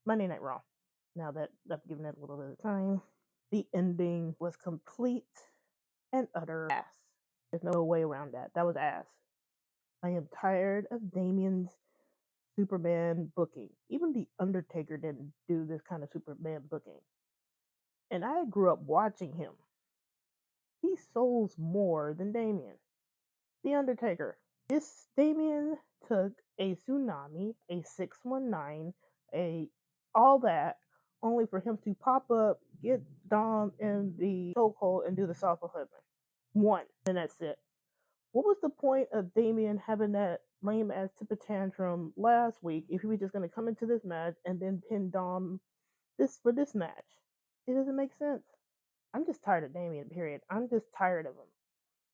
Monday Night Raw. Now that I've given it a little bit of time, the ending was complete and utter ass. There's no way around that. That was ass. I am tired of Damian's Superman booking. Even The Undertaker didn't do this kind of Superman booking. And I grew up watching him. He souls more than Damian. The Undertaker. This Damian took a tsunami, a 619, a all that, only for him to pop up, get Dom in the chokehold, and do the soft flip. One, and that's it. What was the point of Damian having that lame ass temper tantrum last week if he was just gonna come into this match and then pin Dom for this match? It doesn't make sense. I'm just tired of Damian, period. I'm just tired of him.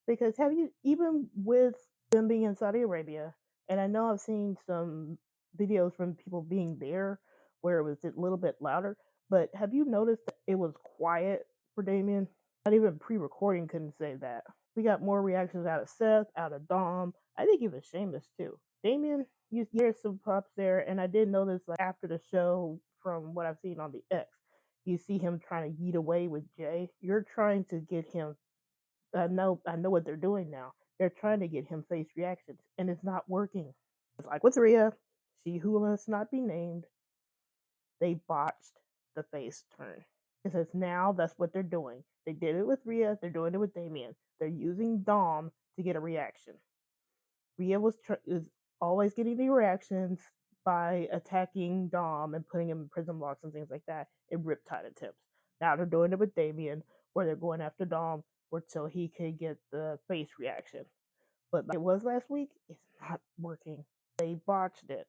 Because have you, even with them being in Saudi Arabia, and I know I've seen some videos from people being there where it was a little bit louder, but have you noticed that it was quiet for Damian? Not even pre-recording couldn't say that. We got more reactions out of Seth, out of Dom. I think even Sheamus too. Damian, you hear some props there, and I did notice like after the show, from what I've seen on the X, you see him trying to yeet away with Jay. You're trying to get him. I know what they're doing now. They're trying to get him face reactions, and it's not working. It's like with Rhea, she who must not be named. They botched the face turn. Because now that's what they're doing. They did it with Rhea. They're doing it with Damian. They're using Dom to get a reaction. Rhea is always getting the reactions by attacking Dom and putting him in prison blocks and things like that in Riptide attempts. Now they're doing it with Damian, where they're going after Dom until he can get the face reaction. But like it was last week, it's not working. They botched it.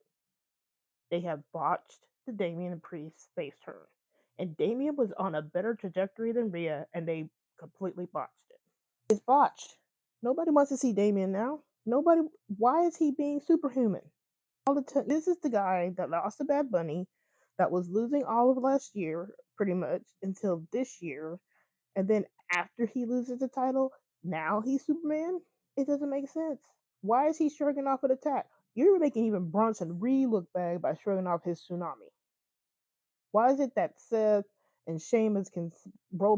They have botched the Damian Priest face turn. And Damian was on a better trajectory than Rhea, and they completely botched it. It's botched. Nobody wants to see Damian now. Nobody. Why is he being superhuman? All the time. This is the guy that lost to Bad Bunny, that was losing all of last year, pretty much until this year, and then after he loses the title, now he's Superman. It doesn't make sense. Why is he shrugging off an attack? You're making even Bronson Reed look bad by shrugging off his tsunami. Why is it that Seth and Sheamus can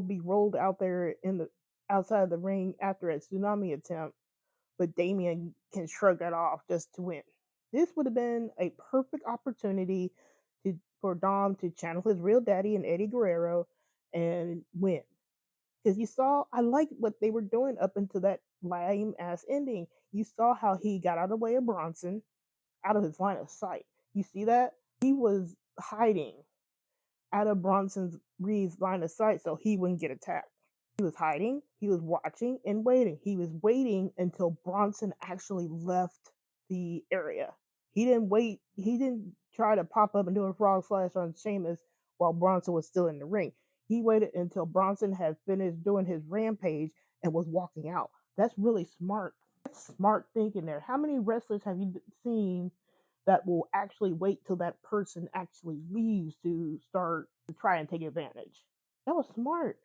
be rolled out there in the outside of the ring after a tsunami attempt, but Damian can shrug that off just to win? This would have been a perfect opportunity for Dom to channel his real daddy and Eddie Guerrero and win. Because you saw, I liked what they were doing up until that lame ass ending. You saw how he got out of the way of Bronson, out of his line of sight. You see that? He was hiding out of Bronson's Reed's line of sight so he wouldn't get attacked. He was hiding, he was watching and waiting. He was waiting until Bronson actually left the area. He didn't try to pop up and do a frog splash on Sheamus while Bronson was still in the ring. He waited until Bronson had finished doing his rampage and was walking out. That's really smart. That's smart thinking there. How many wrestlers have you seen that will actually wait till that person actually leaves to start to try and take advantage? That was smart.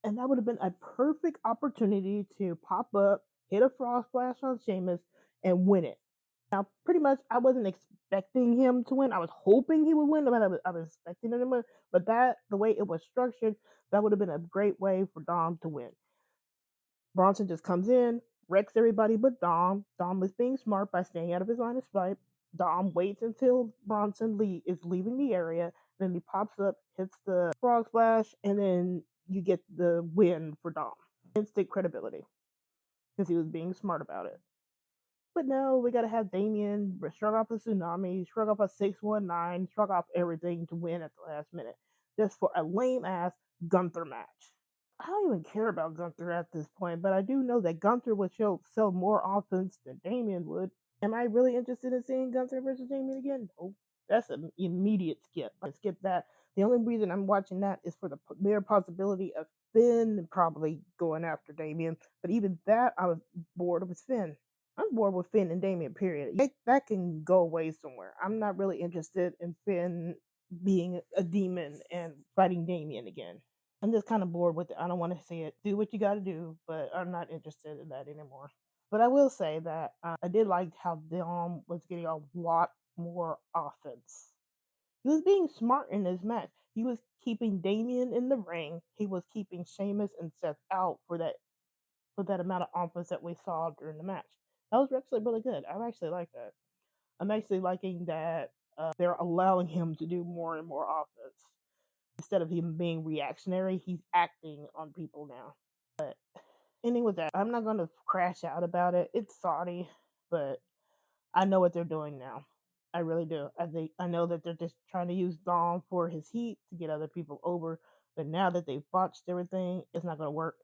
And that would have been a perfect opportunity to pop up, hit a frog splash on Sheamus, and win it. Now, pretty much, I wasn't expecting him to win. I was hoping he would win, but I was expecting him to win. But the way it was structured, that would have been a great way for Dom to win. Bronson just comes in, wrecks everybody but Dom. Dom was being smart by staying out of his line of sight. Dom waits until Bronson is leaving the area. Then he pops up, hits the frog splash, and then you get the win for Dom. Instant credibility. Because he was being smart about it. But no, we gotta have Damian shrug off a tsunami, shrug off a 619, shrug off everything to win at the last minute. Just for a lame ass Gunther match. I don't even care about Gunther at this point, but I do know that Gunther would sell more offense than Damian would. Am I really interested in seeing Gunther versus Damian again? No. That's an immediate skip. I skip that. The only reason I'm watching that is for the mere possibility of Finn probably going after Damian. But even that, I was bored with Finn. I'm bored with Finn and Damian, period. That can go away somewhere. I'm not really interested in Finn being a demon and fighting Damian again. I'm just kind of bored with it. I don't want to see it. Do what you got to do, but I'm not interested in that anymore. But I will say that I did like how Dom was getting a lot more offense. He was being smart in this match. He was keeping Damian in the ring. He was keeping Sheamus and Seth out for that amount of offense that we saw during the match. That was actually really good. I actually like that. I'm actually liking that they're allowing him to do more and more offense instead of him being reactionary. He's acting on people now. But ending with that, I'm not gonna crash out about it. It's Saudi, but I know what they're doing now. I really do. I know that they're just trying to use Dom for his heat to get other people over. But now that they've botched everything, it's not gonna work.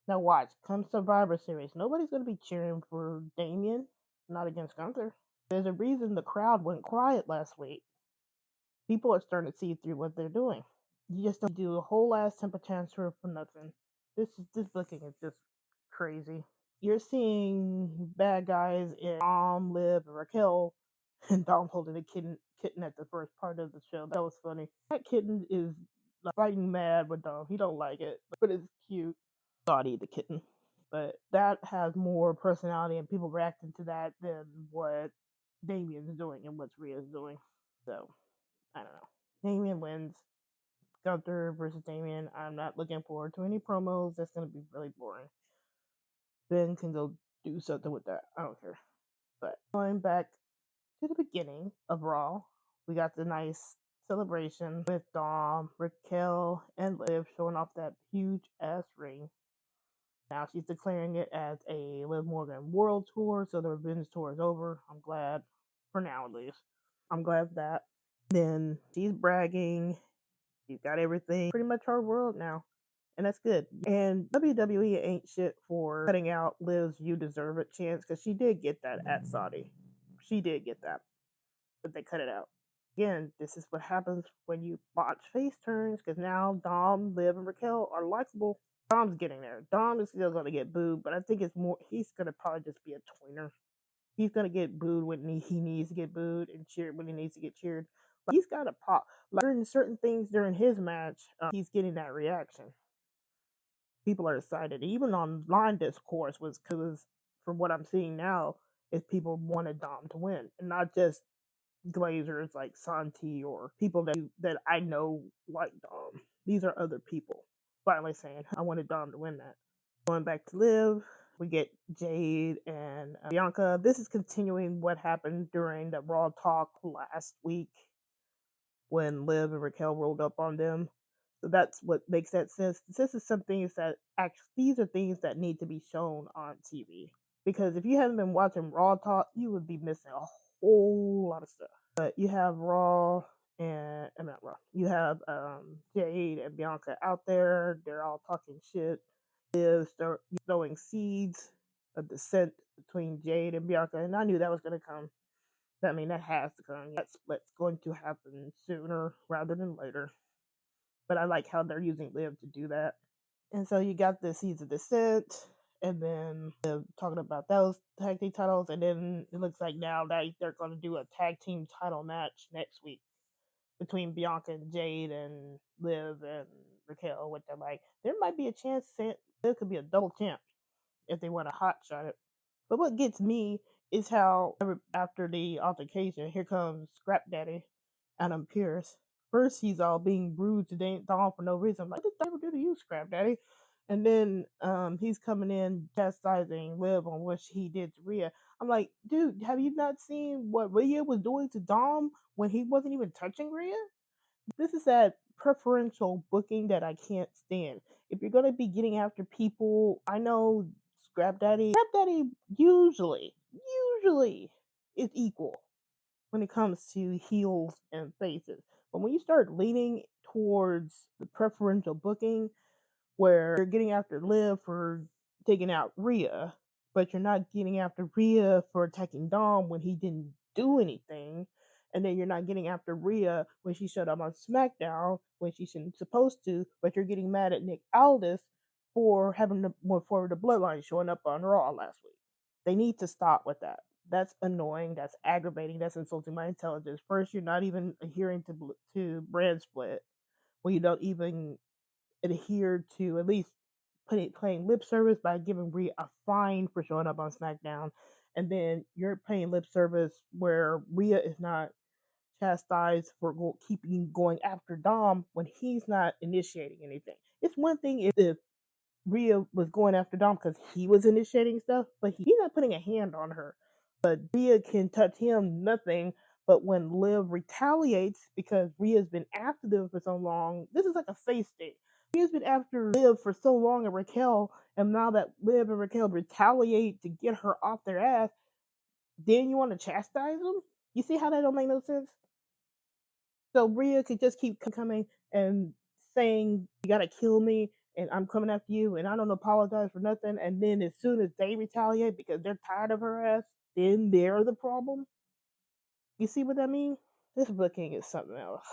Now watch, come Survivor Series, nobody's gonna be cheering for Damian, not against Gunther. There's a reason the crowd went quiet last week. People are starting to see through what they're doing. You just don't do a whole ass temper tantrum for nothing. This booking is just crazy. You're seeing bad guys in Dom, Liv, and Raquel, and Dom holding a kitten at the first part of the show. That was funny. That kitten is like, fighting mad with Dom. He don't like it, but it's cute. Saudi the kitten. But that has more personality and people reacting to that than what Damien's doing and what Rhea's doing. So, I don't know. Damian wins. Gunther versus Damian. I'm not looking forward to any promos. That's going to be really boring. Ben can go do something with that. I don't care. But going back to the beginning of Raw, we got the nice celebration with Dom, Raquel, and Liv showing off that huge ass ring. Now she's declaring it as a Liv Morgan World Tour, so the Revenge Tour is over. I'm glad, for now at least. I'm glad that. Then she's bragging. She's got everything pretty much her world now. And that's good. And WWE ain't shit for cutting out Liv's "You Deserve It" chance because she did get that at Saudi. She did get that, but they cut it out. Again, this is what happens when you botch face turns because now Dom, Liv, and Raquel are likable. Dom's getting there. Dom is still going to get booed, but I think it's more, he's going to probably just be a tweener. He's going to get booed when he needs to get booed and cheered when he needs to get cheered. But he's got to pop. Like, during certain things during his match, he's getting that reaction. People are excited. Even online discourse was because, from what I'm seeing now, is people wanted Dom to win, and not just glazers like Santi or people that I know like Dom. These are other people finally saying, I wanted Dom to win that. Going back to Liv, we get Jade and Bianca. This is continuing what happened during the Raw talk last week when Liv and Raquel rolled up on them. So that's what makes that sense. This is some things that actually, these are things that need to be shown on TV. Because if you haven't been watching Raw talk, you would be missing a whole lot of stuff. But you have Raw and I mean Raw. You have Jade and Bianca out there. They're all talking shit. Liv start throwing seeds of dissent between Jade and Bianca, and I knew that was gonna come. I mean, that has to come. That's what's going to happen sooner rather than later. But I like how they're using Liv to do that. And so you got the Seeds of Dissent, and then talking about those tag team titles, and then it looks like now that they're going to do a tag team title match next week between Bianca and Jade and Liv and Raquel, which I'm like, there might be a chance Liv could be a double champ if they want to hot shot it. But what gets me is how after the altercation, here comes Scrap Daddy, Adam Pierce. First, he's all being rude to Dom for no reason. I'm like, what did I ever do to you, Scrap Daddy? And then he's coming in chastising Liv on what he did to Rhea. I'm like, dude, have you not seen what Rhea was doing to Dom when he wasn't even touching Rhea? This is that preferential booking that I can't stand. If you're gonna be getting after people, I know Scrap Daddy usually is equal when it comes to heels and faces. But when you start leaning towards the preferential booking, where you're getting after Liv for taking out Rhea, but you're not getting after Rhea for attacking Dom when he didn't do anything. And then you're not getting after Rhea when she showed up on SmackDown when she shouldn't supposed to, but you're getting mad at Nick Aldis for having for the Bloodline showing up on Raw last week. They need to stop with that. That's annoying. That's aggravating. That's insulting my intelligence. First, you're not even adhering to brand split when you don't even adhere to at least playing lip service by giving Rhea a fine for showing up on SmackDown, and then you're paying lip service where Rhea is not chastised for keeping going after Dom when he's not initiating anything. It's one thing if Rhea was going after Dom because he was initiating stuff, but he's not putting a hand on her. But Rhea can touch him, nothing. But when Liv retaliates because Rhea's been after them for so long, this is like a face thing. Rhea's been after Liv for so long and Raquel, and now that Liv and Raquel retaliate to get her off their ass, then you want to chastise them? You see how that don't make no sense? So Rhea could just keep coming and saying, "You gotta kill me, and I'm coming after you, and I don't apologize for nothing." And then as soon as they retaliate because they're tired of her ass, then they're the problem. You see what I mean? This booking is something else.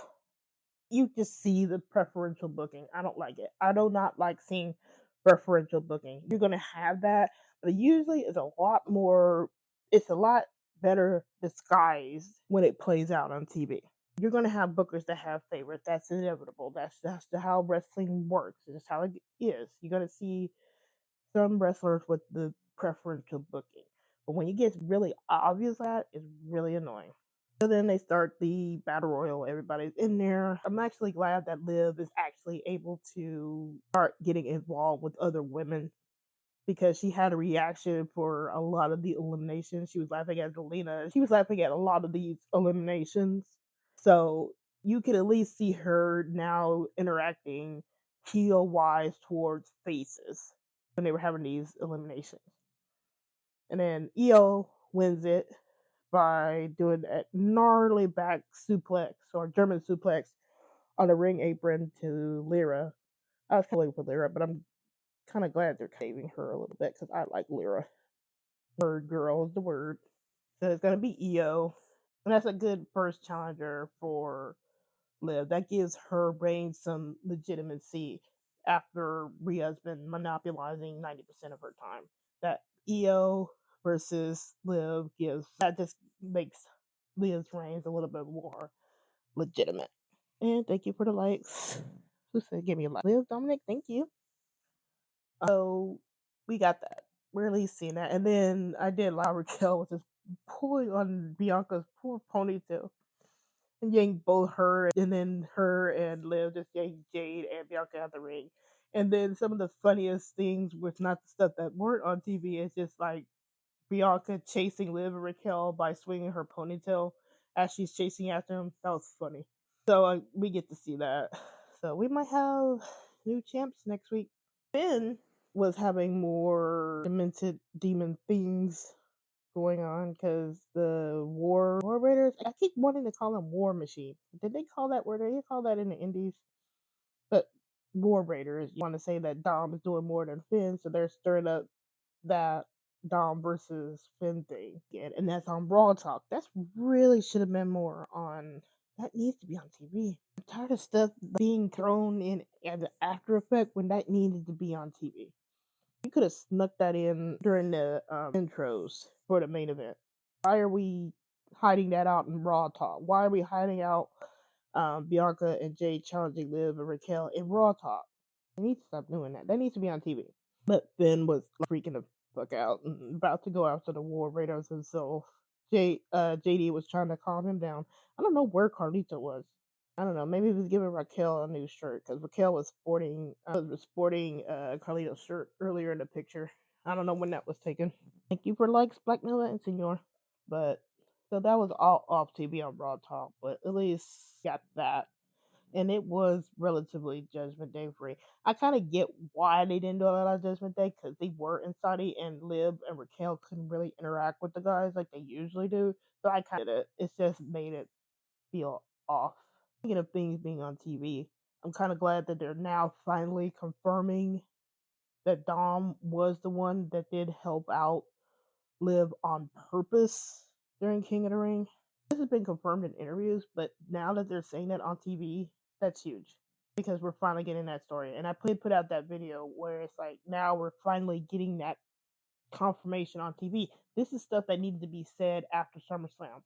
You just see the preferential booking. I don't like it. I do not like seeing preferential booking. You're gonna have that, but usually it's a lot more. It's a lot better disguised when it plays out on TV. You're gonna have bookers that have favorites. That's inevitable. That's how wrestling works. It's how it is. You're gonna see some wrestlers with the preferential booking, but when it gets really obvious, that is really annoying. So then they start the battle royal. Everybody's in there. I'm actually glad that Liv is actually able to start getting involved with other women because she had a reaction for a lot of the eliminations. She was laughing at Zelina. She was laughing at a lot of these eliminations. So you could at least see her now interacting heel wise towards faces when they were having these eliminations. And then Io wins it by doing a gnarly back suplex or German suplex on the ring apron to Lyra. I was kind of waiting for Lyra, but I'm kind of glad they're saving her a little bit because I like Lyra. Word girl is the word. So it's going to be Io. And that's a good first challenger for Liv. That gives her reign some legitimacy after Rhea's been monopolizing 90% of her time. That Io versus Liv gives that just makes Liv's reigns a little bit more legitimate. And thank you for the likes. Who said give me a like? Liv, Dominic, thank you. So we got that. We're at least seeing that. And then I did like Raquel was just pulling on Bianca's poor ponytail and yanked both her and then her and Liv just yanked Jade and Bianca out the ring. And then some of the funniest things was not the stuff that weren't on TV. It's just like Bianca chasing Liv and Raquel by swinging her ponytail as she's chasing after him. That was funny. So we get to see that. So we might have new champs next week. Finn was having more demented demon things going on because the War Raiders. I keep wanting to call them War Machine. Did they call that word? Did they call that in the Indies? But War Raiders. You want to say that Dom is doing more than Finn, so they're stirring up that Dom versus Finn thing, and that's on Raw Talk. That's really should have been more on. That needs to be on TV. I'm tired of stuff being thrown in as an after effect when that needed to be on TV. You could have snuck that in during the intros for the main event. Why are we hiding that out in Raw Talk? Why are we hiding out Bianca and Jade challenging Liv and Raquel in Raw Talk? They need to stop doing that. That needs to be on TV. But Finn was freaking the fuck out and about to go after the War Raiders himself. JD was trying to calm him down. I don't know where Carlito was. I don't know. Maybe he was giving Raquel a new shirt because Raquel was sporting Carlito's shirt earlier in the picture. I don't know when that was taken. Thank you for likes, Black Miller and Senor. But so that was all off TV on Raw Talk, but at least got that. And it was relatively Judgment Day free. I kind of get why they didn't do a lot of Judgment Day because they were in Saudi and Liv and Raquel couldn't really interact with the guys like they usually do. So I kind of did it. It's just made it feel off. Speaking of things being on TV, I'm kind of glad that they're now finally confirming that Dom was the one that did help out Liv on purpose during King of the Ring. This has been confirmed in interviews, but now that they're saying that on TV, that's huge because we're finally getting that story. And I put out that video where it's like now we're finally getting that confirmation on TV. This is stuff that needed to be said after SummerSlam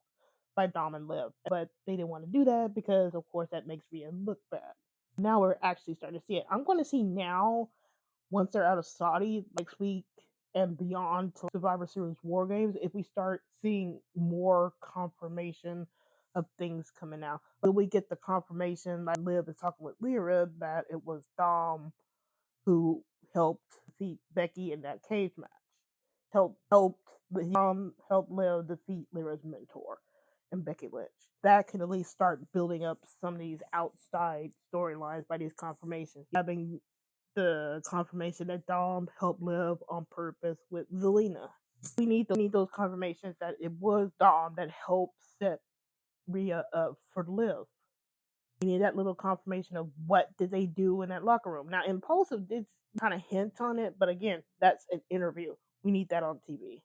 by Dom and Liv, but they didn't want to do that because, of course, that makes Rhea look bad. Now we're actually starting to see it. I'm going to see now once they're out of Saudi next week and beyond to Survivor Series War Games, if we start seeing more confirmation of things coming out. But we get the confirmation, like Liv is talking with Lyra, that it was Dom who helped defeat Becky in that cage match. Helped Liv defeat Lyra's mentor and Becky Lynch. That can at least start building up some of these outside storylines by these confirmations. Having the confirmation that Dom helped Liv on purpose with Zelina. We need those confirmations that it was Dom that helped set Rhea up for Liv. We need that little confirmation of what did they do in that locker room. Now, Impulsive did kind of hint on it, but again, that's an interview. We need that on TV.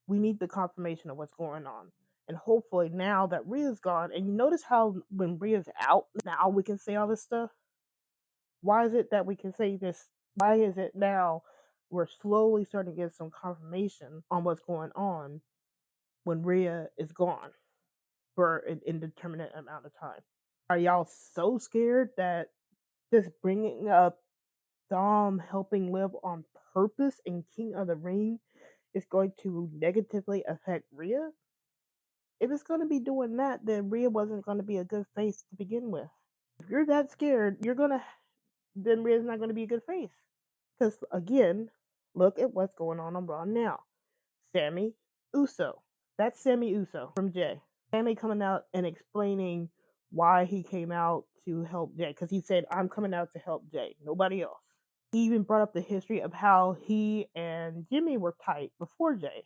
We need the confirmation of what's going on. And hopefully now that Rhea's gone, and you notice how when Rhea's out, now we can say all this stuff. Why is it that we can say this? Why is it now we're slowly starting to get some confirmation on what's going on when Rhea is gone for an indeterminate amount of time? Are y'all so scared that just bringing up Dom helping Liv on purpose in King of the Ring is going to negatively affect Rhea? If it's going to be doing that, then Rhea wasn't going to be a good face to begin with. If you're that scared, then Rhea's not going to be a good face. Because again, look at what's going on Raw now. Sammy Uso. That's Sammy Uso from Jay. Sammy coming out and explaining why he came out to help Jay. Because he said, I'm coming out to help Jay. Nobody else. He even brought up the history of how he and Jimmy were tight before Jay.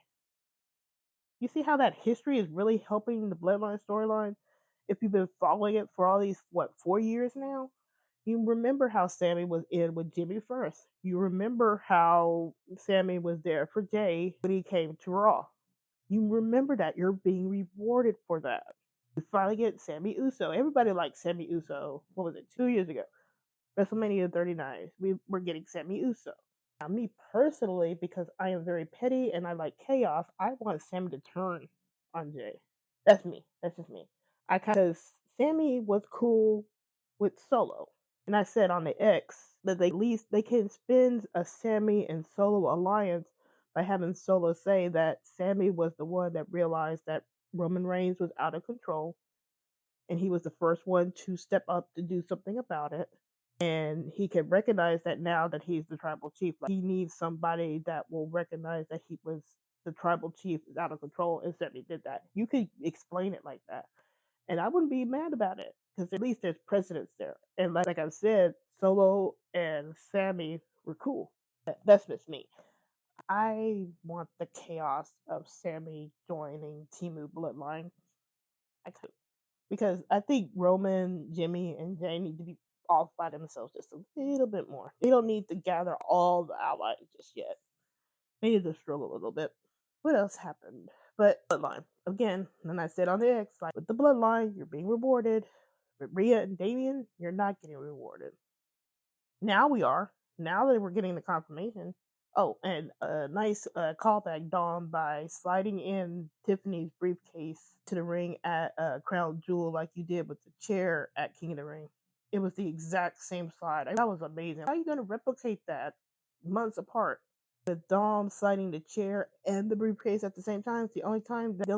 You see how that history is really helping the Bloodline storyline? If you've been following it for all these, 4 years now? You remember how Sammy was in with Jimmy first. You remember how Sammy was there for Jay when he came to Raw. You remember that. You're being rewarded for that. You finally get Sammy Uso. Everybody liked Sammy Uso. What was it, 2 years ago? WrestleMania 39. We're getting Sammy Uso. Now, me personally, because I am very petty and I like chaos, I want Sammy to turn on Jay. That's me. That's just me. Because Sammy was cool with Solo. And I said on the X that at least they can spin a Sammy and Solo alliance by having Solo say that Sammy was the one that realized that Roman Reigns was out of control and he was the first one to step up to do something about it. And he can recognize that now that he's the tribal chief. Like, he needs somebody that will recognize that he was the tribal chief is out of control, and Sammy did that. You could explain it like that. And I wouldn't be mad about it, because at least there's precedence there. And like I said, Solo and Sammy were cool. That's just me. I want the chaos of Sammy joining Timu Bloodline. I could. Because I think Roman, Jimmy, and Jay need to be off by themselves just a little bit more. They don't need to gather all the allies just yet. They need to struggle a little bit. What else happened? But Bloodline. Again, and I said on the X, like, with the Bloodline, you're being rewarded. With Rhea and Damian, you're not getting rewarded. Now we are. Now that we're getting the confirmation. Oh, and a nice callback, Dom, by sliding in Tiffany's briefcase to the ring at Crown Jewel like you did with the chair at King of the Ring. It was the exact same slide. That was amazing. How are you going to replicate that months apart? With Dom sliding the chair and the briefcase at the same time. The only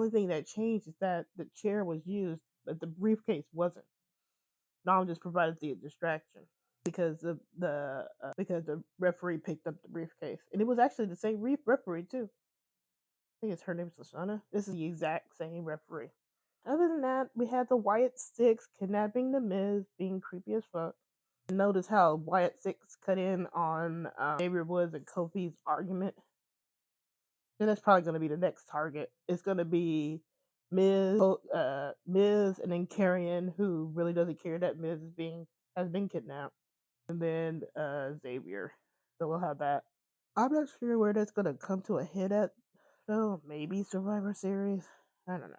thing that changed is that the chair was used, but the briefcase wasn't. Dom just provided the distraction because the referee picked up the briefcase, and it was actually the same referee too. I think her name's Lashana. This is the exact same referee. Other than that, we had the Wyatt Six kidnapping the Miz, being creepy as fuck. And notice how Wyatt Six cut in on Xavier Woods and Kofi's argument. And that's probably going to be the next target. It's going to be Miz, and then Karrion, who really doesn't care that Miz has been kidnapped, and then Xavier. So we'll have that. I'm not sure where that's gonna come to a head at. So maybe Survivor Series. I don't know.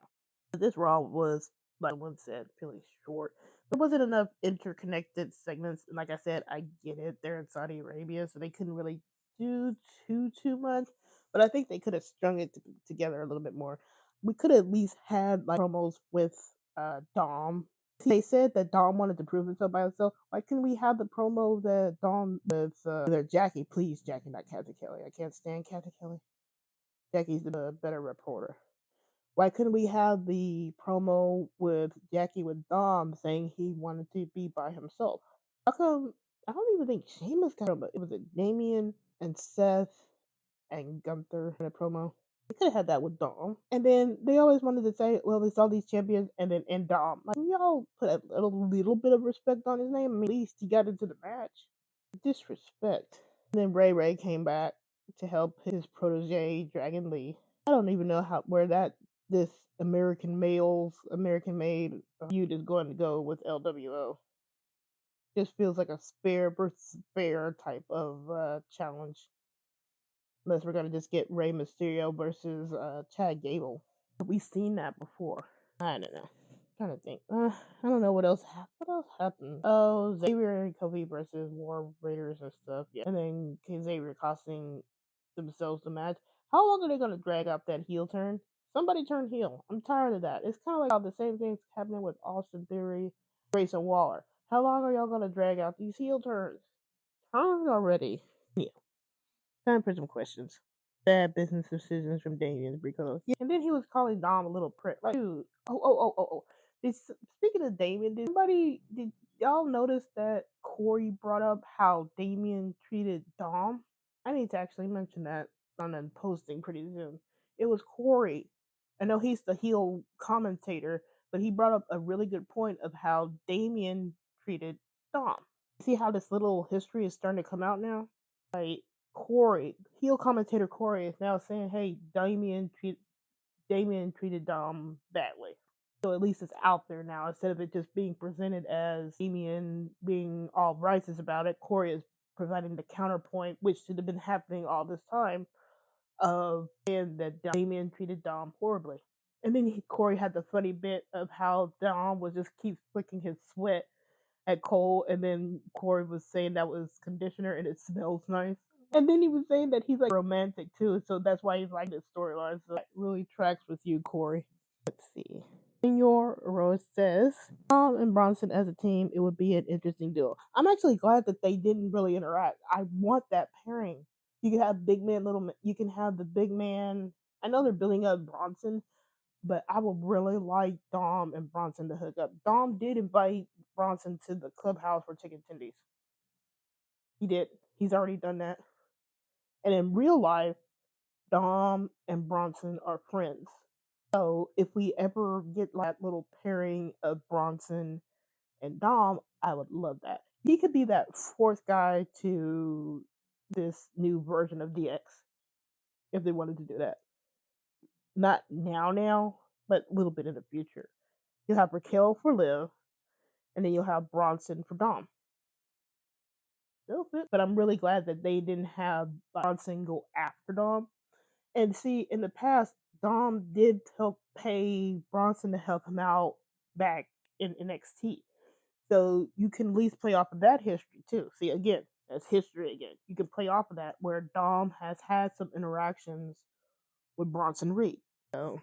This Raw was, like one said, really short. There wasn't enough interconnected segments. And like I said, I get it. They're in Saudi Arabia, so they couldn't really do too much. But I think they could have strung it together a little bit more. We could have at least had like promos with Dom. They said that Dom wanted to prove himself by himself. Why couldn't we have the promo that Dom with Jackie? Please, Jackie, not Kathy Kelly. I can't stand Kathy Kelly. Jackie's the better reporter. Why couldn't we have the promo with Jackie with Dom saying he wanted to be by himself? How come? I don't even think Sheamus got it. It was Damian and Seth and Gunther in a promo. They could have had that with Dom. And then they always wanted to say, well, it's all these champions and then and Dom. Like, y'all put a little bit of respect on his name. I mean, at least he got into the match. Disrespect. And then Ray came back to help his protege, Dragon Lee. I don't even know where this American made feud is going to go with LWO. Just feels like a spare versus spare type of challenge. Unless we're gonna just get Rey Mysterio versus Chad Gable. We've seen that before. I don't know. I'm trying to think. I don't know what else. What else happened? Oh, Xavier and Kofi versus War Raiders and stuff. Yeah, and then Xavier costing themselves the match. How long are they gonna drag out that heel turn? Somebody turn heel. I'm tired of that. It's kind of like how the same thing's happening with Austin Theory, Grayson Waller. How long are y'all gonna drag out these heel turns? Turn already. Yeah. Time for some questions. Bad business decisions from Damian Priest. Yeah, and then he was calling Dom a little prick. Like, dude. Oh. Speaking of Damian, did y'all notice that Corey brought up how Damian treated Dom? I need to actually mention that on a posting pretty soon. It was Corey. I know he's the heel commentator, but he brought up a really good point of how Damian treated Dom. See how this little history is starting to come out now? Like, Corey, heel commentator Corey is now saying, "Hey, Damian treated Dom badly." So at least it's out there now instead of it just being presented as Damian being all righteous about it. Corey is providing the counterpoint, which should have been happening all this time, of saying that Damian treated Dom horribly. And then Corey had the funny bit of how Dom was just keep flicking his sweat at Cole, and then Corey was saying that was conditioner and it smells nice. And then he was saying that he's like romantic too, so that's why he's like this storyline. So that really tracks with you, Corey. Let's see. Senor Rose says, Tom and Bronson as a team, it would be an interesting duo. I'm actually glad that they didn't really interact. I want that pairing. You can have big man, little man. You can have the big man. I know they're building up Bronson, but I would really like Dom and Bronson to hook up. Dom did invite Bronson to the clubhouse for chicken tendies. He did. He's already done that. And in real life, Dom and Bronson are friends. So if we ever get like that little pairing of Bronson and Dom, I would love that. He could be that fourth guy to this new version of DX if they wanted to do that. Not now, but a little bit in the future. You'll have Raquel for Liv, and then you'll have Bronson for Dom. Still fit, but I'm really glad that they didn't have Bronson go after Dom. And see, in the past, Dom did help pay Bronson to help him out back in NXT. So you can at least play off of that history too. See, again, that's history again. You can play off of that where Dom has had some interactions with Bronson Reed. So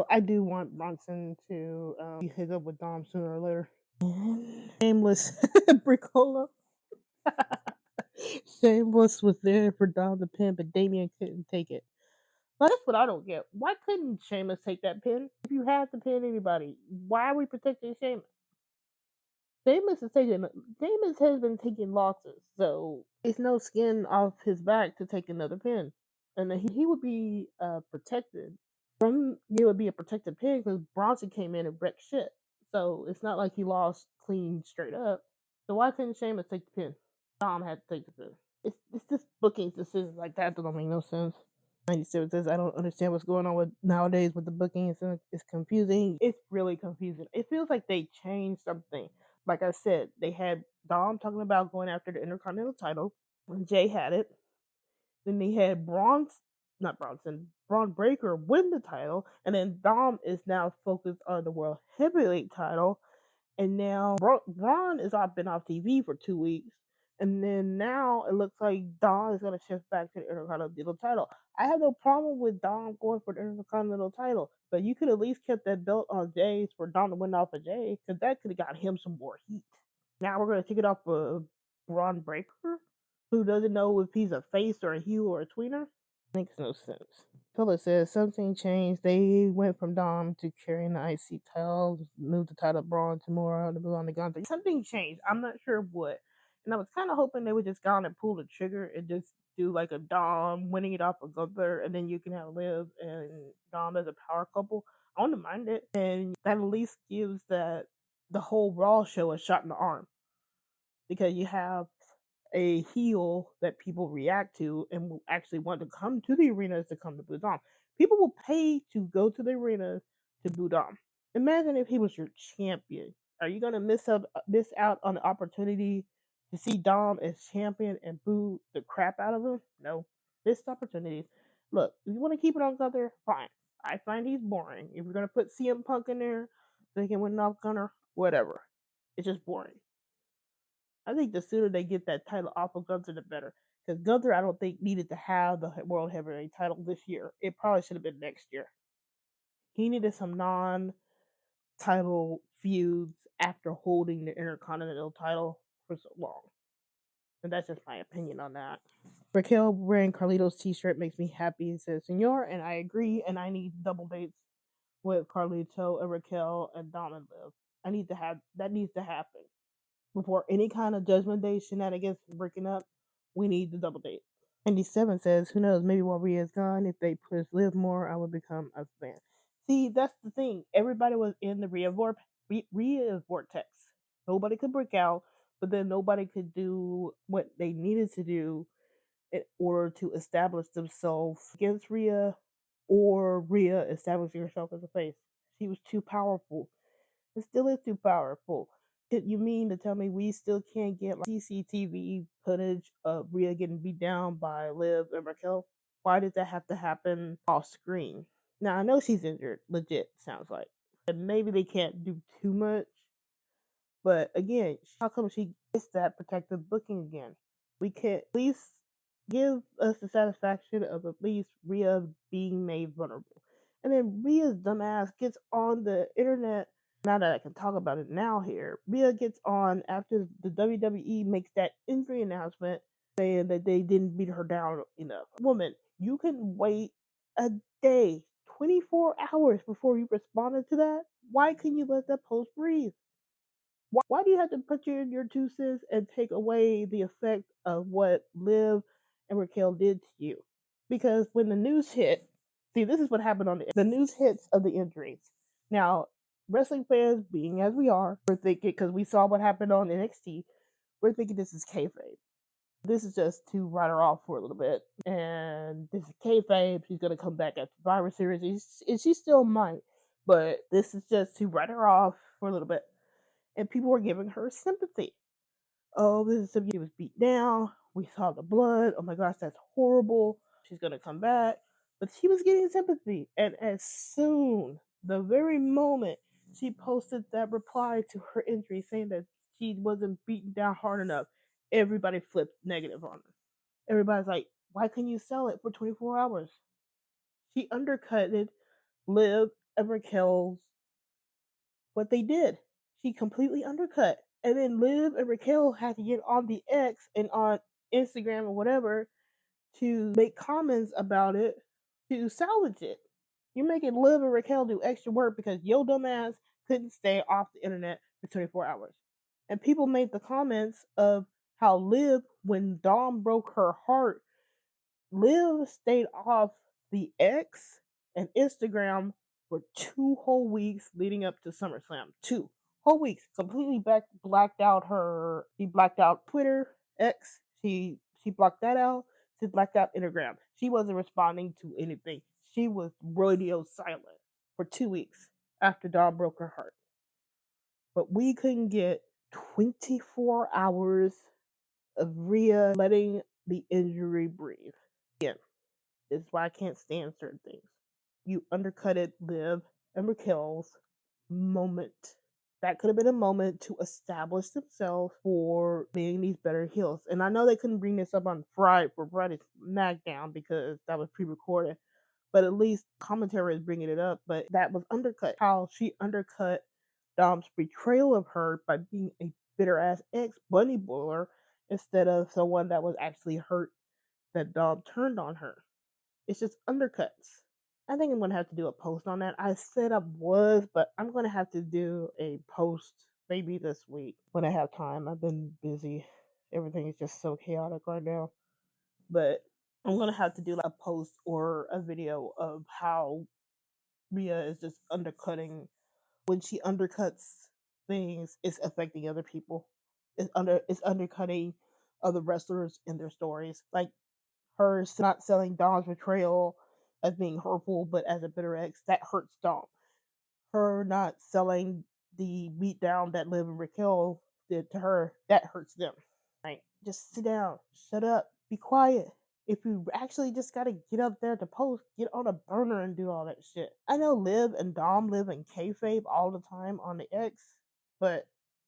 I do want Bronson to hook up with Dom sooner or later. Shameless Bricola. Shameless was there for Dom the pin, but Damian couldn't take it. But that's what I don't get. Why couldn't Sheamus take that pin? If you had to pin anybody, why are we protecting Sheamus? Sheamus has been taking losses, so it's no skin off his back to take another pin, and he would be protected. From it would be a protected pin because Bronson came in and wrecked shit. So it's not like he lost clean straight up. So why couldn't Sheamus take the pin? Dom had to take the pin. It's just booking decisions like that don't make no sense. 97 says, I don't understand what's going on with nowadays with the booking. It's confusing. It's really confusing. It feels like they changed something. Like I said, they had Dom talking about going after the Intercontinental title when Jay had it. Then they had Braun Breaker win the title. And then Dom is now focused on the World Heavyweight title. And now Braun has been off TV for 2 weeks. And then now it looks like Dom is going to shift back to the Intercontinental title. I have no problem with Dom going for the Intercontinental title, but you could at least kept that belt on Jay's for Dom to win off of Jay, because that could have got him some more heat. Now we're going to take it off of Braun Breaker, who doesn't know if he's a face or a heel or a tweener. Makes no sense. Pillar says something changed. They went from Dom to carrying the IC title, moved the title Braun tomorrow to move on to Gunther. Something changed. I'm not sure what. And I was kind of hoping they would just go on and pull the trigger and just do like a Dom winning it off of Gunther, and then you can have Liv and Dom as a power couple. I wouldn't mind it, and that at least gives the whole Raw show a shot in the arm because you have a heel that people react to and will actually want to come to the arenas to come to boo Dom. People will pay to go to the arenas to boo Dom. Imagine if he was your champion. Are you gonna miss out on the opportunity to see Dom as champion and boo the crap out of him? No. Missed opportunities. Look, if you want to keep it on Gunther, fine. I find he's boring. If you're gonna put CM Punk in there so he can win off Gunner, whatever. It's just boring. I think the sooner they get that title off of Gunther, the better. Because Gunther, I don't think needed to have the World Heavyweight title this year. It probably should have been next year. He needed some non-title feuds after holding the Intercontinental title for so long. And that's just my opinion on that. Raquel wearing Carlito's t-shirt makes me happy. It says, Senor, and I agree, and I need double dates with Carlito and Raquel and Dom and Liv. That needs to happen. Before any kind of Judgment Day shenanigans breaking up, we need the double date. 97 says, who knows, maybe while Rhea's gone, if they push Liv more, I would become a fan. See, that's the thing. Everybody was in the Rhea vortex. Nobody could break out, but then nobody could do what they needed to do in order to establish themselves against Rhea or Rhea establishing herself as a face. She was too powerful. It still is too powerful. You mean to tell me we still can't get like CCTV footage of Rhea getting beat down by Liv and Raquel? Why did that have to happen off screen? Now I know she's injured, legit sounds like, and maybe they can't do too much. But again, how come she gets that protective booking again? We can at least give us the satisfaction of at least Rhea being made vulnerable. And then Rhea's dumbass gets on the internet. Now that I can talk about it now here, Rhea gets on after the WWE makes that injury announcement saying that they didn't beat her down enough. Woman, you can wait a day, 24 hours before you responded to that. Why couldn't you let that post breathe? Why do you have to put your 2 cents and take away the effect of what Liv and Raquel did to you? Because when the news hit, see, this is what happened on the news hits of the injuries. Now, wrestling fans, being as we are, we're thinking, because we saw what happened on NXT, we're thinking this is kayfabe. This is just to write her off for a little bit. And this is kayfabe. She's going to come back at Survivor Series. And she still might. But this is just to write her off for a little bit. And people were giving her sympathy. Oh, this is somebody who was beat down. We saw the blood. Oh my gosh, that's horrible. She's gonna come back. But she was getting sympathy. And as soon, the very moment she posted that reply to her injury saying that she wasn't beaten down hard enough, everybody flipped negative on her. Everybody's like, why couldn't you sell it for 24 hours? She undercutted Liv and Raquel's what they did. She completely undercut. And then Liv and Raquel had to get on the X and on Instagram or whatever to make comments about it to salvage it. You're making Liv and Raquel do extra work because yo dumbass couldn't stay off the internet for 24 hours. And people made the comments of how Liv, when Dom broke her heart, Liv stayed off the X and Instagram for 2 whole weeks leading up to SummerSlam. 2 whole weeks. Completely blacked out her. She blacked out Twitter, X. She blocked that out. She blacked out Instagram. She wasn't responding to anything. She was radio silent for 2 weeks after Dawn broke her heart. But we couldn't get 24 hours of Rhea letting the injury breathe. Again, this is why I can't stand certain things. You undercutted Liv and Raquel's moment. That could have been a moment to establish themselves for being these better heels. And I know they couldn't bring this up on Friday for Friday's SmackDown because that was pre-recorded. But at least commentary is bringing it up. But that was undercut. How she undercut Dom's betrayal of her by being a bitter ass ex bunny boiler instead of someone that was actually hurt that Dom turned on her. It's just undercuts. I think I'm gonna have to do a post on that. I said I was, but I'm gonna have to do a post maybe this week when I have time. I've been busy. Everything is just so chaotic right now. But I'm gonna have to do like a post or a video of how Rhea is just undercutting. When she undercuts things, it's affecting other people. It's undercutting other wrestlers in their stories. Like her not selling Dom's betrayal as being hurtful, but as a bitter ex, that hurts Dom. Her not selling the beatdown that Liv and Raquel did to her, that hurts them. Like, just sit down, shut up, be quiet. If you actually just gotta get up there to post, get on a burner and do all that shit. I know Liv and Dom live in kayfabe all the time on the X, but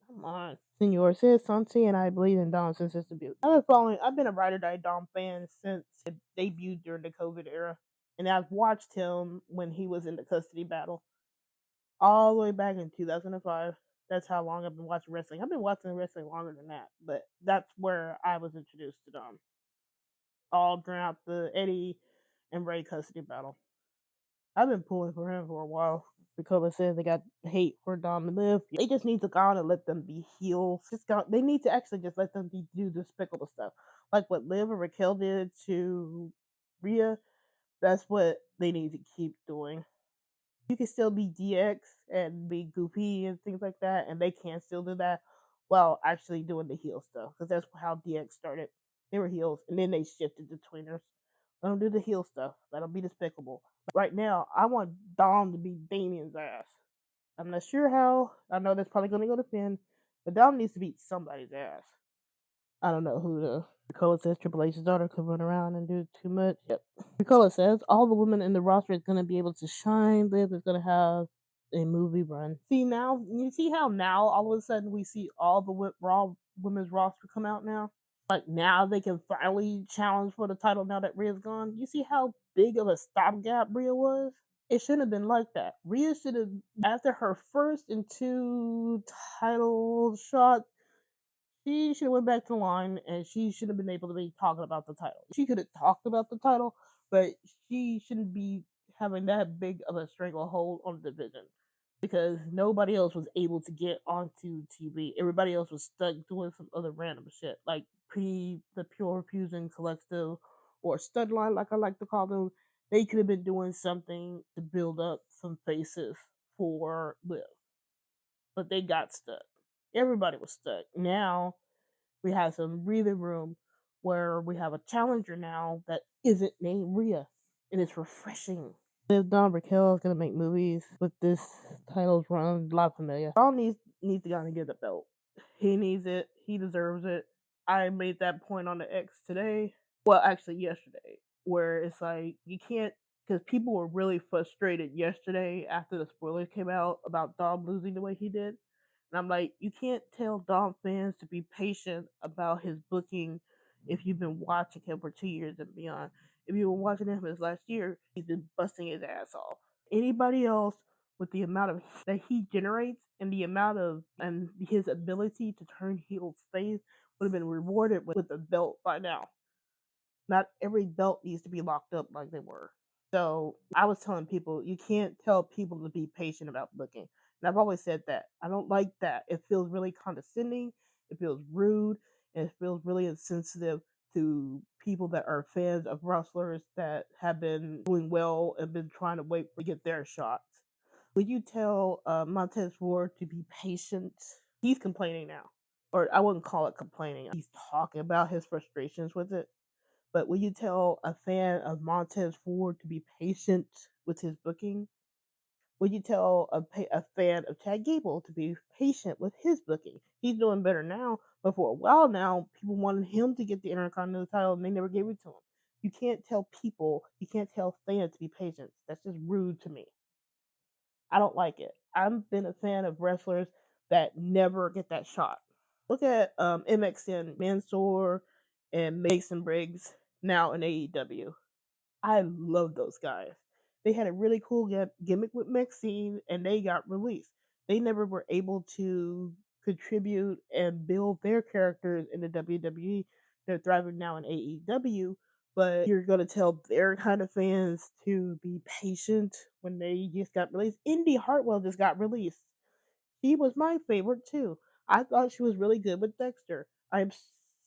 come on. Senor says Santi and I believe in Dom since his debut. I've been a Ride or Die Dom fan since it debuted during the COVID era. And I've watched him when he was in the custody battle all the way back in 2005. That's how long I've been watching wrestling. I've been watching wrestling longer than that, but that's where I was introduced to Dom. All throughout the Eddie and Ray custody battle. I've been pulling for him for a while because it says they got hate for Dom and Liv. They just need to go on and let them be heels. They need to actually just let them do despicable stuff, like what Liv and Raquel did to Rhea. That's what they need to keep doing. You can still be DX and be goofy and things like that, and they can still do that while actually doing the heel stuff, because that's how DX started. They were heels, and then they shifted to tweeners. Let them do the heel stuff. Let them be despicable. Right now, I want Dom to beat Damian's ass. I'm not sure how. I know that's probably going to go to Finn, but Dom needs to beat somebody's ass. I don't know who to. Ricola says Triple H's daughter could run around and do too much. Yep. Ricola says all the women in the roster is going to be able to shine. Liv is going to have a movie run. See now, you see how now all of a sudden we see all the Raw women's roster come out now? Like now they can finally challenge for the title now that Rhea's gone. You see how big of a stopgap Rhea was? It shouldn't have been like that. Rhea should have, after her first and two title shots, she should have went back to the line and she should have been able to be talking about the title. She could have talked about the title, but she shouldn't be having that big of a stranglehold on the division because nobody else was able to get onto TV. Everybody else was stuck doing some other random shit, like the Pure Fusion Collective or Studline, like I like to call them. They could have been doing something to build up some faces for Liv, but they got stuck. Everybody was stuck. Now we have some breathing room where we have a challenger now that isn't named Rhea. It is refreshing. Liv Don Raquel is gonna make movies with this title's run. A lot familiar. Don needs to go and get the belt. He needs it. He deserves it. I made that point on the X today. Well, actually yesterday, where it's like you can't, because people were really frustrated yesterday after the spoilers came out about Dom losing the way he did. And I'm like, you can't tell Dom fans to be patient about his booking if you've been watching him for 2 years and beyond. If you've been watching him his last year, he's been busting his ass off. Anybody else with the amount of that he generates and the amount of and his ability to turn heels face would have been rewarded with a belt by now. Not every belt needs to be locked up like they were. So I was telling people, you can't tell people to be patient about booking. And I've always said that. I don't like that. It feels really condescending, it feels rude, and it feels really insensitive to people that are fans of wrestlers that have been doing well and been trying to wait to get their shots. Would you tell Montez Ford to be patient? He's complaining now. Or I wouldn't call it complaining. He's talking about his frustrations with it. But will you tell a fan of Montez Ford to be patient with his booking? Would you tell a fan of Chad Gable to be patient with his booking? He's doing better now, but for a while now, people wanted him to get the Intercontinental title and they never gave it to him. You can't tell fans to be patient. That's just rude to me. I don't like it. I've been a fan of wrestlers that never get that shot. Look at MXN, Mansoor, and Mason Briggs now in AEW. I love those guys. They had a really cool gimmick with Maxine, and they got released. They never were able to contribute and build their characters in the WWE. They're thriving now in AEW, but you're gonna tell their kind of fans to be patient when they just got released. Indy Hartwell just got released. She was my favorite too. I thought she was really good with Dexter. I'm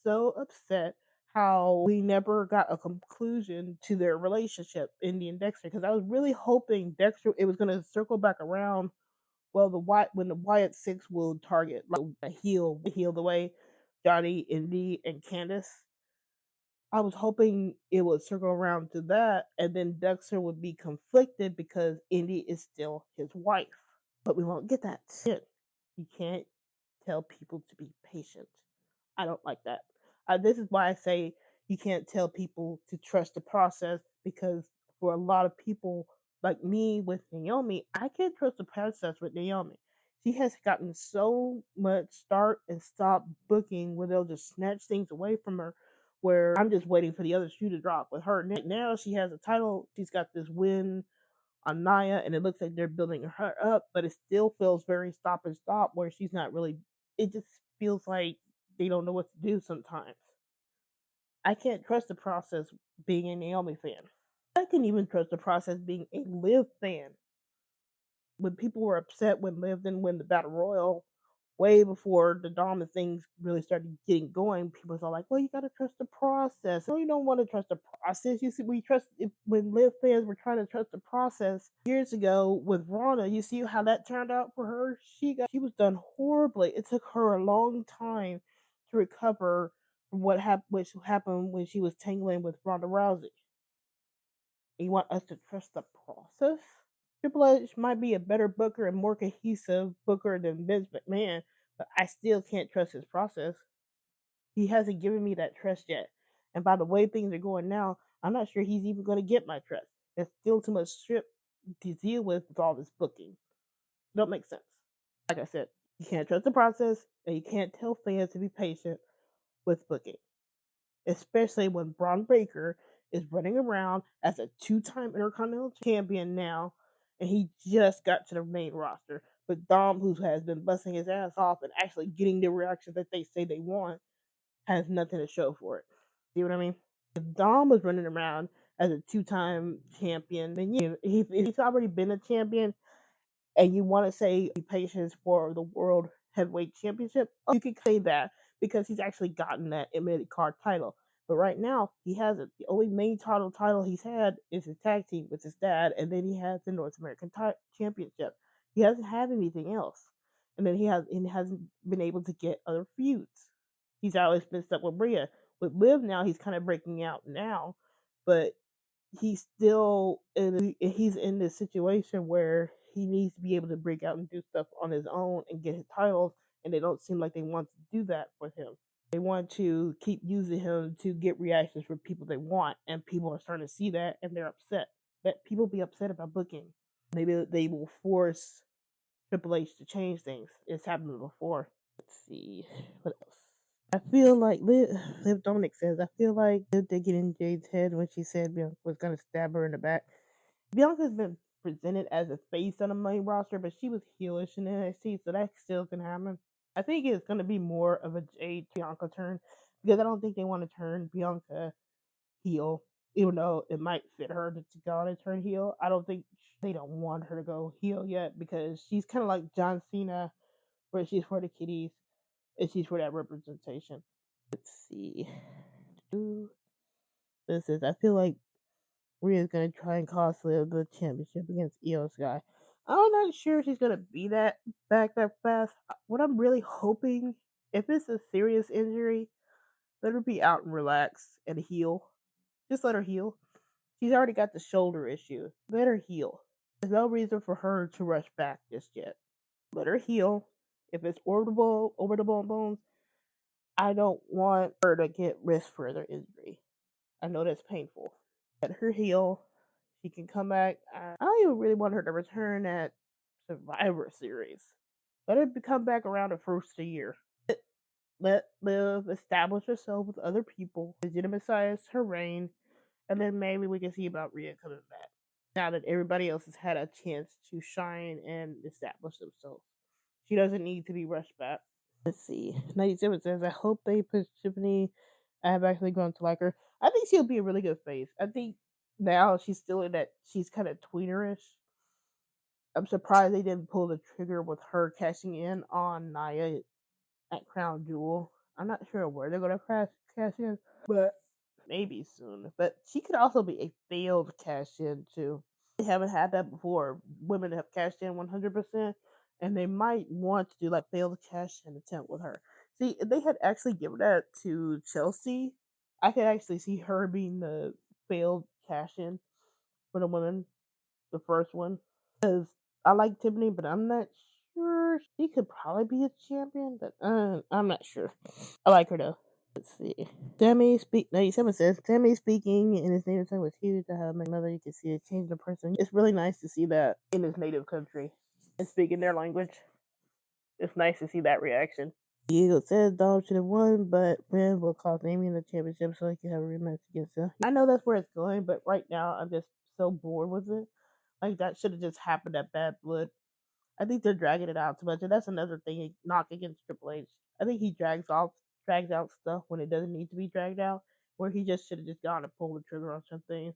so upset how we never got a conclusion to their relationship, Indy and Dexter, because I was really hoping Dexter it was gonna circle back around. Well, when the Wyatt Six will target like a heel the way Johnny, Indy, and Candice. I was hoping it would circle around to that, and then Dexter would be conflicted because Indy is still his wife. But we won't get that. You can't tell people to be patient. I don't like that. This is why I say you can't tell people to trust the process, because for a lot of people like me with Naomi, I can't trust the process with Naomi. She has gotten so much start and stop booking where they'll just snatch things away from her. Where I'm just waiting for the other shoe to drop with her. Now she has a title. She's got this win on Naya, and it looks like they're building her up, but it still feels very stop and stop where she's not really. It just feels like they don't know what to do sometimes. I can't trust the process being a Naomi fan. I can even trust the process being a Liv fan. When people were upset when Liv didn't win the Battle Royal, way before the Dom and things really started getting going, people was all like, "Well, you gotta trust the process." No, you don't want to trust the process. You see, when Liv fans were trying to trust the process years ago with Rana. You see how that turned out for her. She was done horribly. It took her a long time to recover from which happened when she was tangling with Ronda Rousey. You want us to trust the process? Triple H might be a better booker and more cohesive booker than Vince McMahon, but I still can't trust his process. He hasn't given me that trust yet. And by the way things are going now, I'm not sure he's even going to get my trust. There's still too much strip to deal with all this booking. Don't make sense. Like I said, you can't trust the process, and you can't tell fans to be patient with booking, especially when Braun Breaker is running around as a two-time Intercontinental Champion now, and he just got to the main roster. But Dom, who has been busting his ass off and actually getting the reaction that they say they want, has nothing to show for it. See what I mean? If Dom was running around as a two-time champion, then he's already been a champion, and you want to say patience for the World Heavyweight Championship, you could say that because he's actually gotten that mid card title. But right now, he hasn't. The only main title he's had is his tag team with his dad, and then he has the North American Championship. He hasn't had anything else, and then he hasn't been able to get other feuds. He's always been stuck with Bria. With Liv now, he's kind of breaking out now, but he's in this situation where he needs to be able to break out and do stuff on his own and get his titles, and they don't seem like they want to do that for him. They want to keep using him to get reactions from people they want, and people are starting to see that, and they're upset. Let people be upset about booking. Maybe they will force Triple H to change things. It's happened before. Let's see what else. I feel like Liv Dominic says, I feel like Liv did get in Jade's head when she said Bianca was going to stab her in the back. Bianca's been presented as a face on the main roster, but she was heelish in NXT, so that still can happen. I think it's going to be more of a Jade Bianca turn because I don't think they want to turn Bianca heel, even though it might fit her to go on and turn heel. I don't think they don't want her to go heel yet because she's kind of like John Cena, where she's for the kiddies and she's for that representation. Let's see. This is. I feel like Rhea's gonna try and cost Liv the championship against Io Sky. I'm not sure she's gonna be back that fast. What I'm really hoping, if it's a serious injury, let her be out and relax and heal. Just let her heal. She's already got the shoulder issue. Let her heal. There's no reason for her to rush back just yet. Let her heal. If it's orbital bones, I don't want her to get risk further injury. I know that's painful. Let her heal. She can come back. I don't even really want her to return at Survivor Series. Let her come back around the first of the year. Let Liv establish herself with other people, legitimize her reign, and then maybe we can see about Rhea coming back. Now that everybody else has had a chance to shine and establish themselves. She doesn't need to be rushed back. Let's see. 97 says, I hope they put Tiffany I have actually grown to like her. I think she'll be a really good face. I think now she's still in that she's kind of tweenerish. I'm surprised they didn't pull the trigger with her cashing in on Nia at Crown Jewel. I'm not sure where they're gonna cash in, but maybe soon. But she could also be a failed cash in too. They haven't had that before. Women have cashed in 100%, and they might want to do like failed cash in attempt with her. See, if they had actually given that to Chelsea, I could actually see her being the failed cash in for the women, the first one. Because I like Tiffany, but I'm not sure. She could probably be a champion, but I'm not sure. I like her though. Let's see. Sammy speak. 97 says Sammy speaking in his native tongue was huge. I have my mother. You can see a change in the person. It's really nice to see that in his native country and speaking their language. It's nice to see that reaction. Diego says Dom should have won, but Finn will cost Damian the championship so he can have a rematch against him. I know that's where it's going, but right now I'm just so bored with it. Like that should have just happened at Bad Blood. I think they're dragging it out too much, and that's another thing knock against Triple H. I think he drags out stuff when it doesn't need to be dragged out, where he just should have just gone and pulled the trigger on something.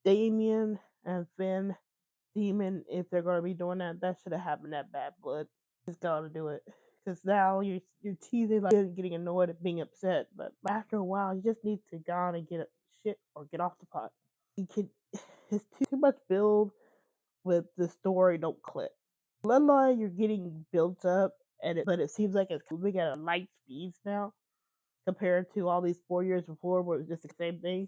Damian and Finn, Demon, if they're gonna be doing that, that should have happened at Bad Blood. Just gotta do it, because now you're teasing like getting annoyed and being upset, but after a while, you just need to go on and get shit or get off the pot. You can, it's too much build with the story don't click. Bloodline, you're getting built up, but it seems like it's moving at a light speeds now compared to all these 4 years before, where it was just the same thing.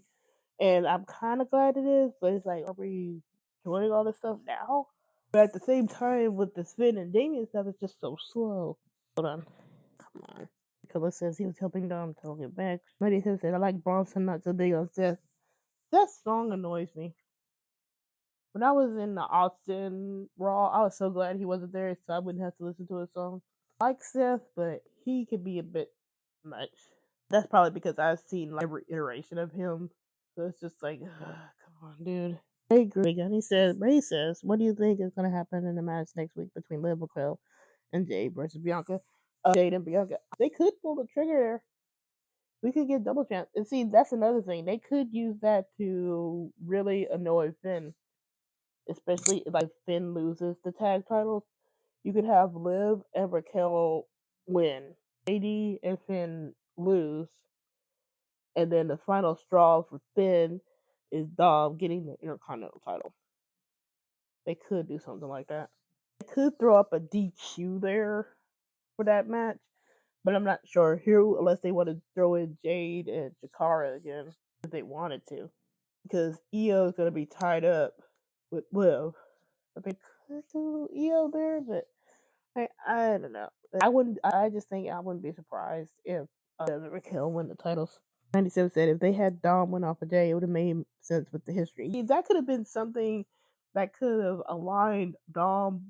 And I'm kind of glad it is, but it's like, are we enjoying all this stuff now? But at the same time, with the Finn and Damien stuff, it's just so slow. Hold on, come on. Nicola says he was helping Dom to get back. Mighty said, I like Bronson, not so big on Seth. That song annoys me. When I was in the Austin Raw, I was so glad he wasn't there, so I wouldn't have to listen to his song. I like Seth, but he could be a bit much. That's probably because I've seen like every iteration of him, so it's just like, come on, dude. I agree. And Ray says, what do you think is going to happen in the match next week between Liv McQuell and Jade versus Bianca? Jade and Bianca. They could pull the trigger there. We could get double champ. And see, that's another thing. They could use that to really annoy Finn, especially if like Finn loses the tag titles. You could have Liv and Raquel win, AD and Finn lose, and then the final straw for Finn is Dom getting the Intercontinental title. They could do something like that. They could throw up a DQ there for that match, but I'm not sure who, unless they want to throw in Jade and Chikara again, if they wanted to, because Io is going to be tied up with Liv. But they could do Io there, but I don't know. I wouldn't. I just think I wouldn't be surprised if Raquel win the titles. 97 said if they had Dom win off of Jay, it would have made sense with the history. That could have been something that could have aligned Dom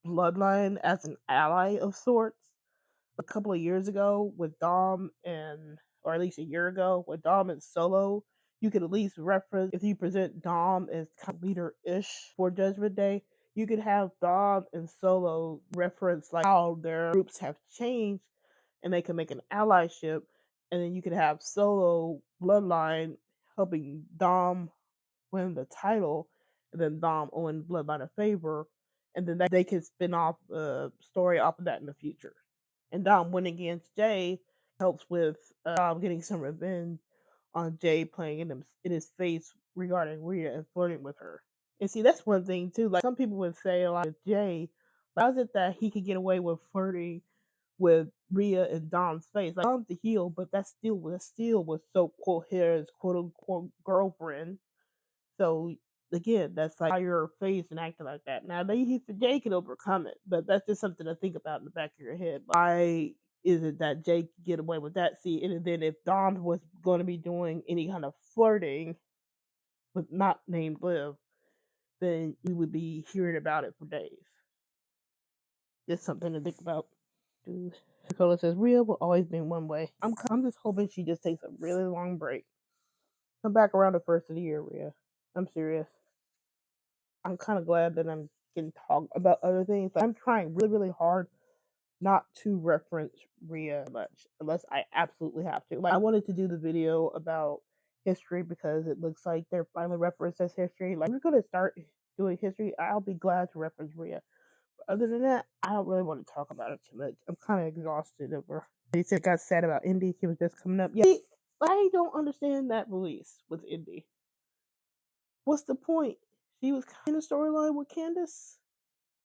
bloodline as an ally of sorts a couple of years ago with Dom and, or at least a year ago with Dom and Solo. You could at least reference, if you present Dom as kind of leader-ish for Judgment Day, you could have Dom and Solo reference like how their groups have changed, and they can make an allyship, and then you could have Solo Bloodline helping Dom win the title, and then Dom owing Bloodline a favor, and then they can spin off a story off of that in the future. And Dom winning against Jay helps with Dom getting some revenge on Jay playing in his face regarding Rhea and flirting with her. And see, that's one thing too. Like some people would say, like with Jay, how is it that he could get away with flirting with Rhea and Dom's face? Like Dom's the heel, but that still was so quote his quote unquote girlfriend. So again, that's like how you're faced and acting like that. Now Jay can overcome it, but that's just something to think about in the back of your head. Why is it that Jay can get away with that? See, and then if Dom was going to be doing any kind of flirting with not named Liv, then we would be hearing about it for days. Just something to think about. Dude. Nicola says Rhea will always be one way. I'm just hoping she just takes a really long break. Come back around the first of the year, Rhea. I'm serious. I'm kind of glad that I'm getting talked about other things. I'm trying really, really hard not to reference Rhea much unless I absolutely have to. Like, I wanted to do the video about history because it looks like they're finally referenced as history. Like, we're gonna start doing history. I'll be glad to reference Rhea. But other than that, I don't really want to talk about it too much. I'm kind of exhausted over. He said got sad about Indy. He was just coming up. Yeah, I don't understand that release with Indy. What's the point? She was in a storyline with Candace.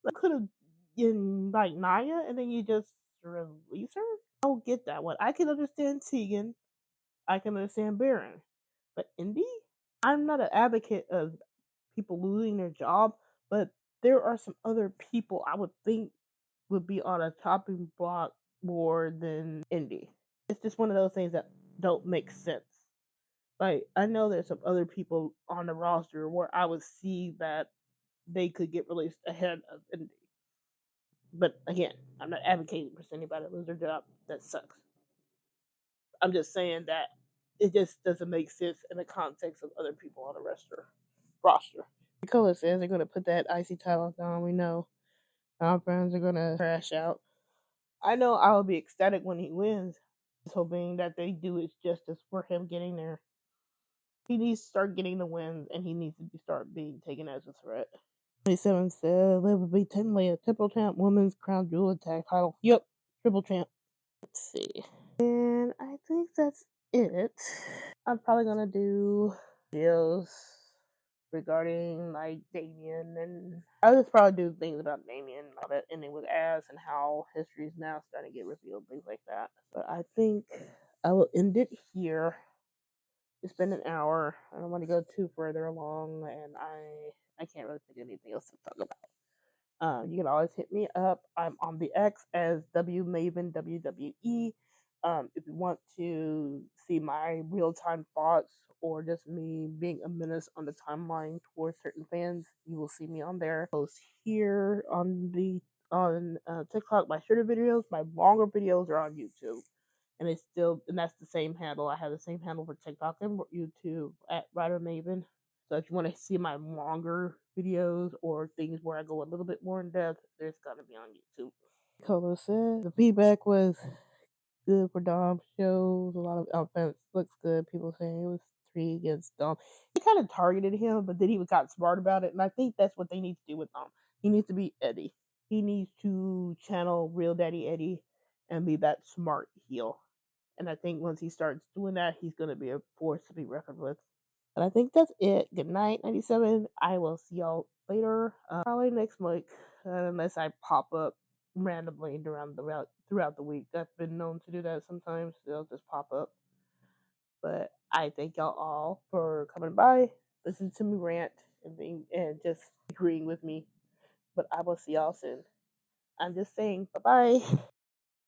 Like, could have in like Naya, and then you just release her. I don't get that one. I can understand Tegan. I can understand Baron, but Indy. I'm not an advocate of people losing their job, but there are some other people I would think would be on a chopping block more than Indy. It's just one of those things that don't make sense. Like, I know there's some other people on the roster where I would see that they could get released ahead of Indy. But again, I'm not advocating for anybody to lose their job. That sucks. I'm just saying that it just doesn't make sense in the context of other people on the roster. Nicola says they're going to put that IC title down. We know our fans are going to crash out. I know I will be ecstatic when he wins. Just hoping that they do his justice for him getting there. He needs to start getting the wins, and he needs to start being taken as a threat. 27 said Liv will be technically a triple champ women's crown jewel attack title. Yep, triple champ. Let's see. And I think that's it. I'm probably gonna do videos regarding like Damian, and I'll just probably do things about Damian, about it ending with ass and how history is now starting to get revealed, things like that. But I think I will end it here. It's been an hour. I don't want to go too further along, and I can't really think of anything else to talk about. You can always hit me up. I'm on the X as W Maven WWE. If you want to see my real time thoughts or just me being a menace on the timeline towards certain fans, you will see me on there. Post here on TikTok. My shorter videos, my longer videos are on YouTube, and that's the same handle. I have the same handle for TikTok and YouTube at Rider Maven. So if you want to see my longer videos or things where I go a little bit more in depth, there's gonna be on YouTube. Colo said the feedback was good for Dom shows. A lot of offense looks good. People saying it was 3 against Dom. He kind of targeted him, but then he got smart about it, and I think that's what they need to do with Dom. He needs to be Eddie. He needs to channel real Daddy Eddie and be that smart heel. And I think once he starts doing that, he's gonna be a force to be reckoned with. And I think that's it. Good night, 97. I will see y'all later. Probably next week, unless I pop up randomly throughout the week. I've been known to do that sometimes. They'll just pop up. But I thank y'all all for coming by, listening to me rant, and just agreeing with me. But I will see y'all soon. I'm just saying, bye bye.